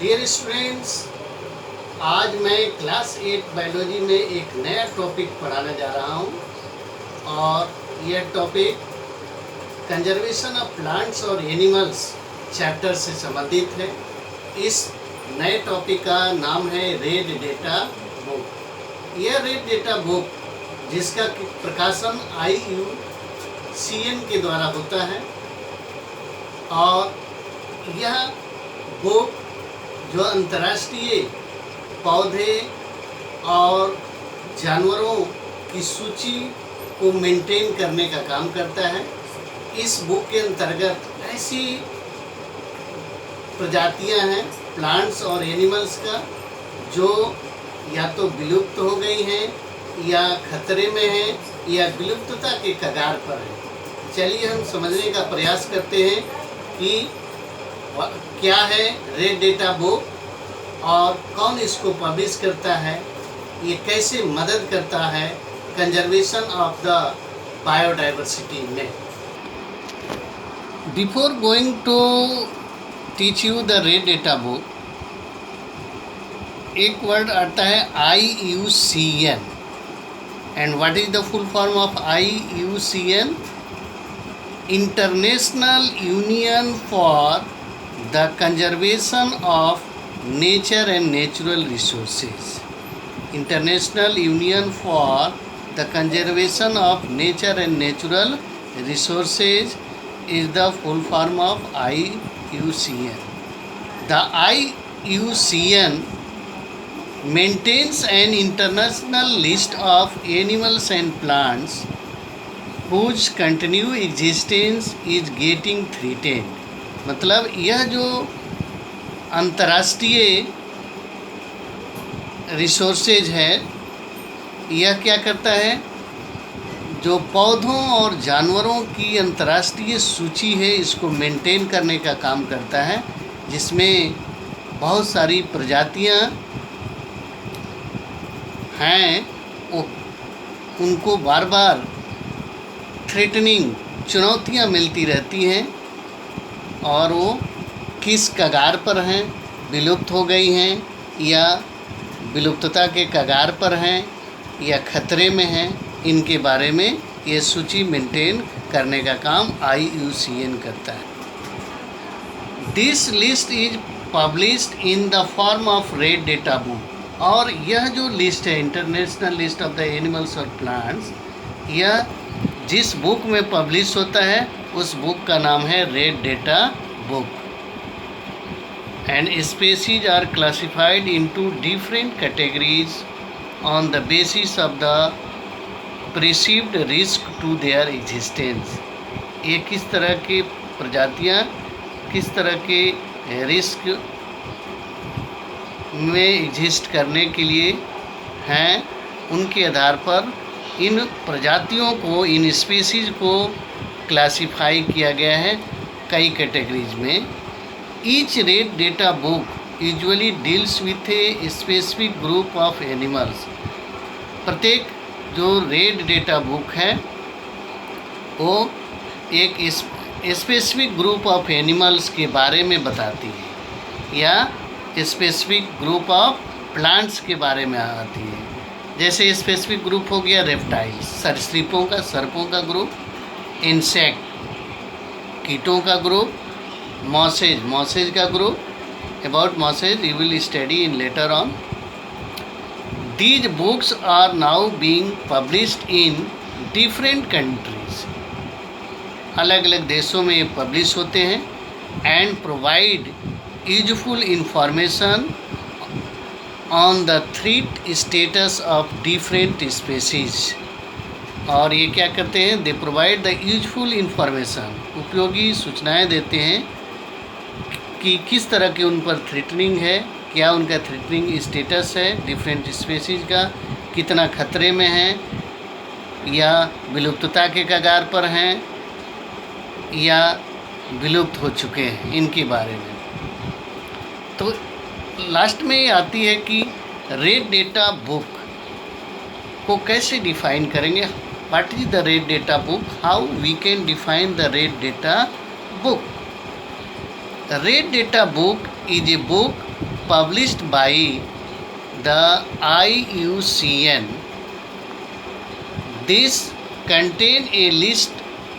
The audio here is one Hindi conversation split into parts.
डियर स्टूडेंट्स, आज मैं क्लास 8 बायोलॉजी में एक नया टॉपिक पढ़ाने जा रहा हूँ और यह टॉपिक कंजर्वेशन ऑफ प्लांट्स और एनिमल्स चैप्टर से संबंधित है। इस नए टॉपिक का नाम है रेड डेटा बुक। यह रेड डेटा बुक जिसका प्रकाशन IUCN के द्वारा होता है और यह बुक जो अंतर्राष्ट्रीय पौधे और जानवरों की सूची को मेंटेन करने का काम करता है। इस बुक के अंतर्गत ऐसी प्रजातियां हैं प्लांट्स और एनिमल्स का जो या तो विलुप्त हो गई हैं या खतरे में हैं या विलुप्तता के कगार पर हैं। चलिए हम समझने का प्रयास करते हैं कि क्या है रेड डेटा बुक और कौन इसको पब्लिश करता है, ये कैसे मदद करता है कंजर्वेशन ऑफ द बायोडाइवर्सिटी में। Before going to teach you the red data book, एक वर्ड आता है IUCN and what is the full form of IUCN? International union for the conservation of nature and natural resources. International Union for the conservation of nature and natural resources is the full form of IUCN. The IUCN maintains an international list of animals and plants whose continued existence is getting threatened. मतलब यह जो अंतर्राष्ट्रीय रिसोर्सेज है, यह क्या करता है, जो पौधों और जानवरों की अंतर्राष्ट्रीय सूची है इसको मेंटेन करने का काम करता है, जिसमें बहुत सारी प्रजातियां हैं। उनको बार बार थ्रेटनिंग चुनौतियां मिलती रहती हैं और वो किस कगार पर हैं, विलुप्त हो गई हैं या विलुप्तता के कगार पर हैं या खतरे में हैं, इनके बारे में ये सूची मेंटेन करने का काम IUCN करता है। This list is published in the form of red data book. और यह जो लिस्ट है, international list of the animals और प्लांट्स, यह जिस बुक में पब्लिश होता है उस बुक का नाम है red data book. And species are classified into different categories on the basis of the perceived risk to their existence. ये किस तरह की प्रजातियां किस तरह के रिस्क में एग्जिस्ट करने के लिए हैं, उनके आधार पर इन प्रजातियों को, इन स्पीसीज को क्लासिफाई किया गया है कई कैटेगरीज में। Each red data book usually deals with a specific group of animals. प्रत्येक जो रेड डेटा बुक है वो एक स्पेसिफिक ग्रुप ऑफ एनिमल्स के बारे में बताती है या स्पेसिफिक ग्रुप ऑफ प्लांट्स के बारे में आती है। जैसे स्पेसिफिक ग्रुप हो गया रेप्टाइल्स, सरीसृपों का, सर्पों का ग्रुप, इंसेक्ट, कीटों का ग्रुप, मॉसेज का group. About mosses you will study in later on. These books are now being published in different countries. अलग अलग देशों में ये पब्लिश होते हैं and provide useful information on the threat status of different species. और ये क्या करते हैं, they provide the useful information, उपयोगी सूचनाएं देते हैं कि किस तरह की उन पर थ्रेटनिंग है, क्या उनका थ्रेटनिंग स्टेटस है डिफरेंट स्पेसीज का, कितना खतरे में हैं या विलुप्तता के कगार पर हैं या विलुप्त हो चुके हैं, इनके बारे में। तो लास्ट में ये आती है कि रेड डेटा बुक को कैसे डिफाइन करेंगे। What is the red data book? How we can define the red data book? The red data book is a book published by the IUCN. This contain a list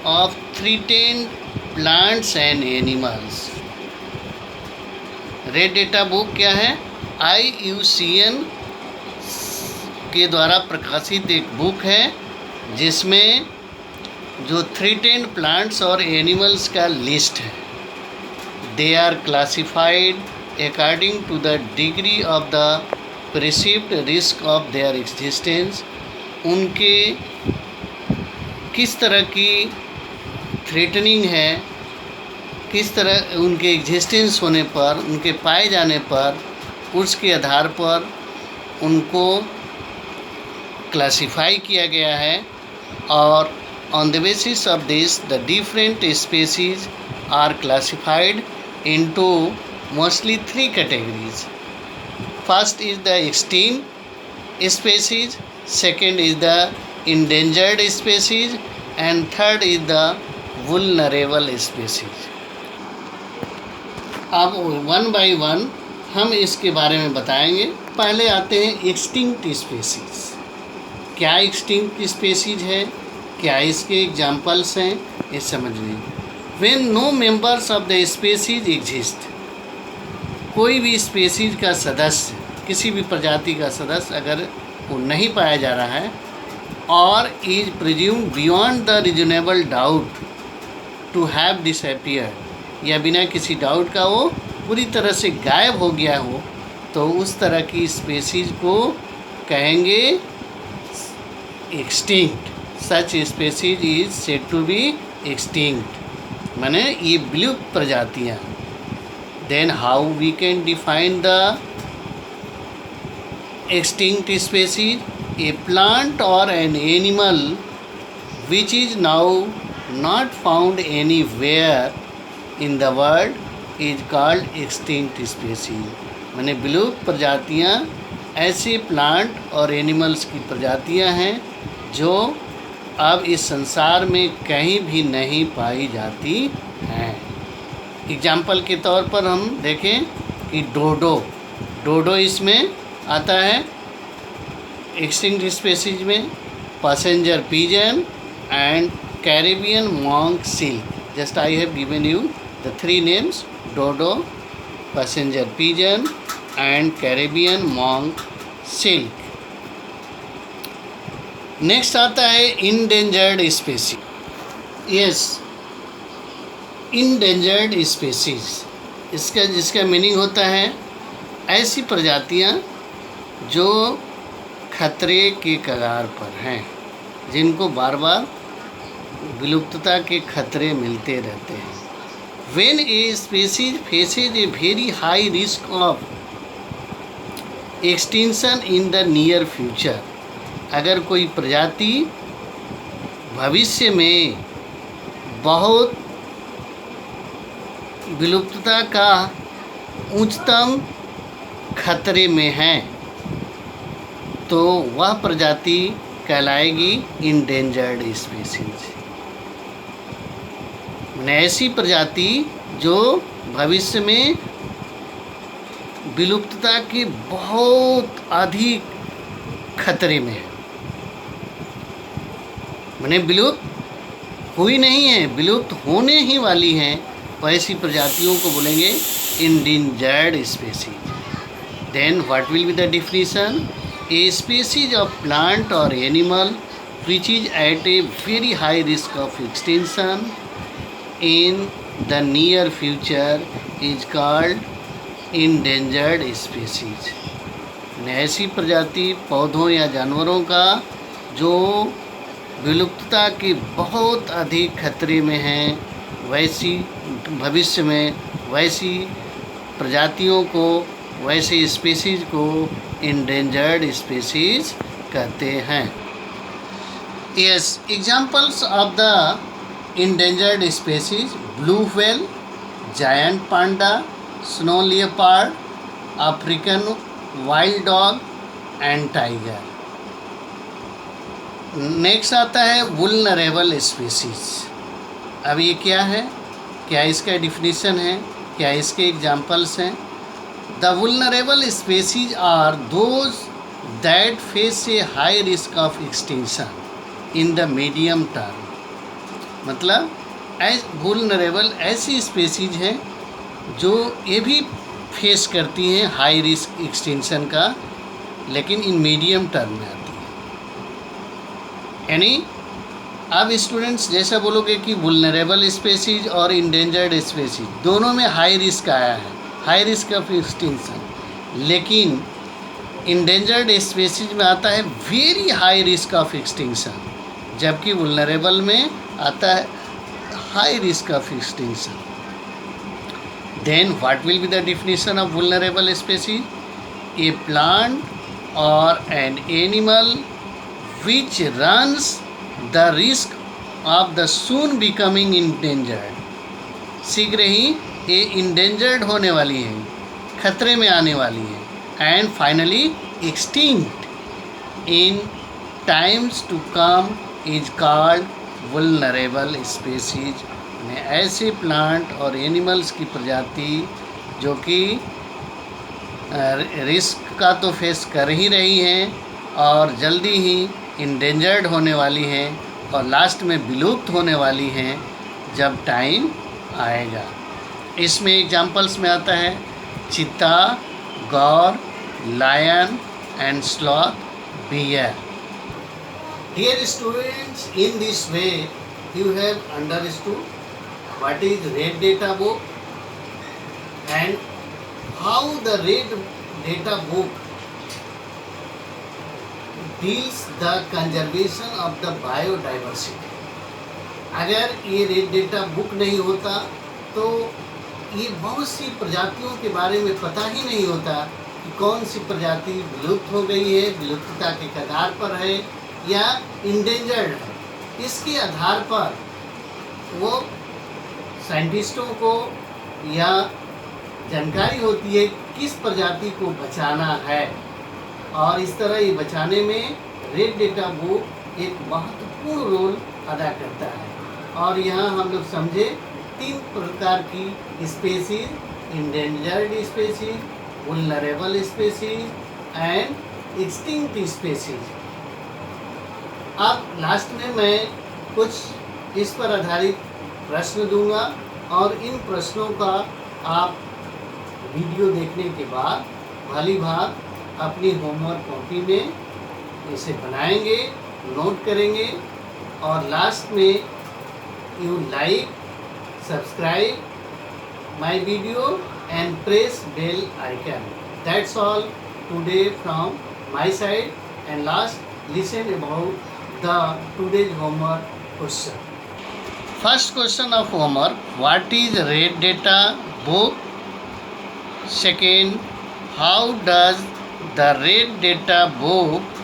of threatened plants and animals. Red data book क्या है? IUCN के द्वारा प्रकाशित एक बुक है जिसमें जो थ्रेटेंड प्लांट्स और एनिमल्स का लिस्ट है. They are classified according to the degree of the perceived risk of their existence. उनके किस तरह की थ्रेटनिंग है, किस तरह उनके एग्जिस्टेंस होने पर, उनके पाए जाने पर, उसके आधार पर उनको क्लासिफाई किया गया है. और on the basis of this the different species are classified into mostly 3 categories. First is the extinct species, second is the endangered species and third is the vulnerable species. अब वन बाय वन हम इसके बारे में बताएंगे. पहले आते हैं एक्सटिंक्ट स्पेसीज. क्या एक्सटिंक्ट स्पेसीज है, क्या इसके एग्जाम्पल्स हैं, ये समझिए. When no members of the species exist, कोई भी स्पेसीज का सदस्य, किसी भी प्रजाति का सदस्य अगर वो नहीं पाया जा रहा है और is presumed beyond the reasonable doubt to have disappeared, या बिना किसी डाउट का वो पूरी तरह से गायब हो गया हो, तो उस तरह की स्पेसीज को कहेंगे extinct. Such species is said to be extinct, माने ये विलुप्त प्रजातियाँ. Then how we can define the extinct species? A plant or an animal which is now not found anywhere in the world is called extinct species. माने विलुप्त प्रजातियाँ ऐसे प्लांट और एनिमल्स की प्रजातियाँ हैं जो अब इस संसार में कहीं भी नहीं पाई जाती हैं. एग्जाम्पल के तौर पर हम देखें कि डोडो इसमें आता है एक्सटिंक्ट स्पेसीज में. Passenger pigeon and Caribbean monk silk. Just I have given you the 3 names: dodo, passenger pigeon and Caribbean monk silk. Next आता है endangered species. Yes, endangered species जिसका मीनिंग होता है ऐसी प्रजातियाँ जो खतरे के कगार पर हैं, जिनको बार बार विलुप्तता के खतरे मिलते रहते हैं. When a species faces a very high risk of extinction in the near future, अगर कोई प्रजाति भविष्य में बहुत विलुप्तता का उच्चतम खतरे में है, तो वह प्रजाति कहलाएगी इंडेंजर्ड स्पीसीज. ऐसी प्रजाति जो भविष्य में विलुप्तता के बहुत अधिक खतरे में है, माने विलुप्त हुई नहीं है, विलुप्त होने ही वाली हैं, वैसी प्रजातियों को बोलेंगे endangered species. Then what will be the definition? A species of plant or animal which is at a very high risk of extinction in the near future is called endangered species. ऐसी प्रजाति पौधों या जानवरों का जो विलुप्तता के बहुत अधिक खतरे में हैं, वैसी भविष्य में वैसी प्रजातियों को, वैसे स्पीसीज को इंडेंजर्ड स्पीसीज कहते हैं. Yes, examples of the endangered species: blue whale, giant Panda, snow leopard, African wild dog and tiger. Next आता है वुल्नरेबल स्पीसीज. अब ये क्या है, क्या इसका डिफिनीशन है, क्या इसके एग्जाम्पल्स हैं? The vulnerable species are those that face a high risk of extinction in the medium term. मतलब वुलनरेबल ऐसी स्पेसीज हैं जो ये भी फेस करती हैं हाई रिस्क एक्सटेंशन का, लेकिन इन मीडियम टर्म में आती है। यानी अब स्टूडेंट्स जैसा बोलोगे कि वुलनरेबल स्पेसीज और इंडेंजर्ड स्पेसीज दोनों में हाई रिस्क आया है, हाई रिस्क ऑफ एक्सटेंशन, लेकिन इंडेंजर्ड स्पेसीज में आता है very high risk of extinction, जबकि वुलनरेबल में आता है high risk of extinction. Then what will be the definition of vulnerable species? A plant और an animal which runs the risk of the soon becoming endangered. शीघ्र ही ये इंडेंजर्ड होने वाली है, खतरे में आने वाली है, and finally extinct in times to come is called vulnerable species। में ऐसे प्लांट और एनिमल्स की प्रजाति जो कि रिस्क का तो फेस कर ही रही हैं और जल्दी ही इंडेंजर्ड होने वाली हैं और लास्ट में विलुप्त होने वाली हैं जब टाइम आएगा। इसमें एग्जाम्पल्स में आता है चीता, गौर, lion and sloth, bear. Dear students, in this way you have understood what is red data book and how the red data book deals the conservation of the biodiversity। अगर ये रेड डेटा बुक नहीं होता तो ये बहुत सी प्रजातियों के बारे में पता ही नहीं होता कि कौन सी प्रजाति विलुप्त हो गई है, विलुप्तता के कगार पर है या इंडेंजर्ड है। इसके आधार पर वो साइंटिस्टों को या जानकारी होती है किस प्रजाति को बचाना है, और इस तरह ये बचाने में रेड डेटा बुक एक महत्वपूर्ण रोल अदा करता है। और यहाँ हम लोग समझे 3 प्रकार की species, endangered species, vulnerable species and extinct species. अब लास्ट में मैं कुछ इस पर आधारित प्रश्न दूंगा और इन प्रश्नों का आप वीडियो देखने के बाद भली भांति अपनी होमवर्क कॉपी में इसे बनाएंगे, नोट करेंगे और लास्ट में you like, subscribe my video and press bell icon. That's all today from my side, and last listen about the today's homework question. First question of homework: what is red data book? Second, how does the red data book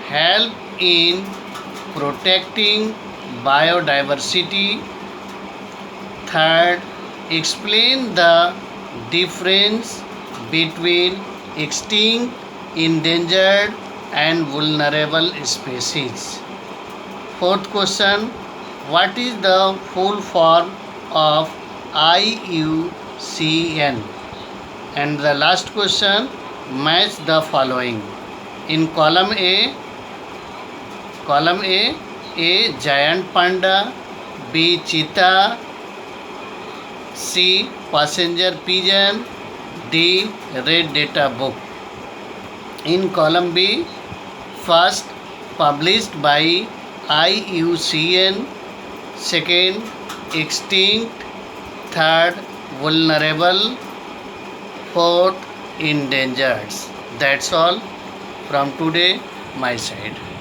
help in protecting biodiversity? Third, explain the difference between extinct, endangered and vulnerable species. Fourth question, what is the full form of IUCN? And the last question, match the following. In column A, A giant panda, B cheetah, C passenger pigeon, D red data book. In column B, first published by IUCN, second extinct, third vulnerable, fourth endangered. That's all from today my side.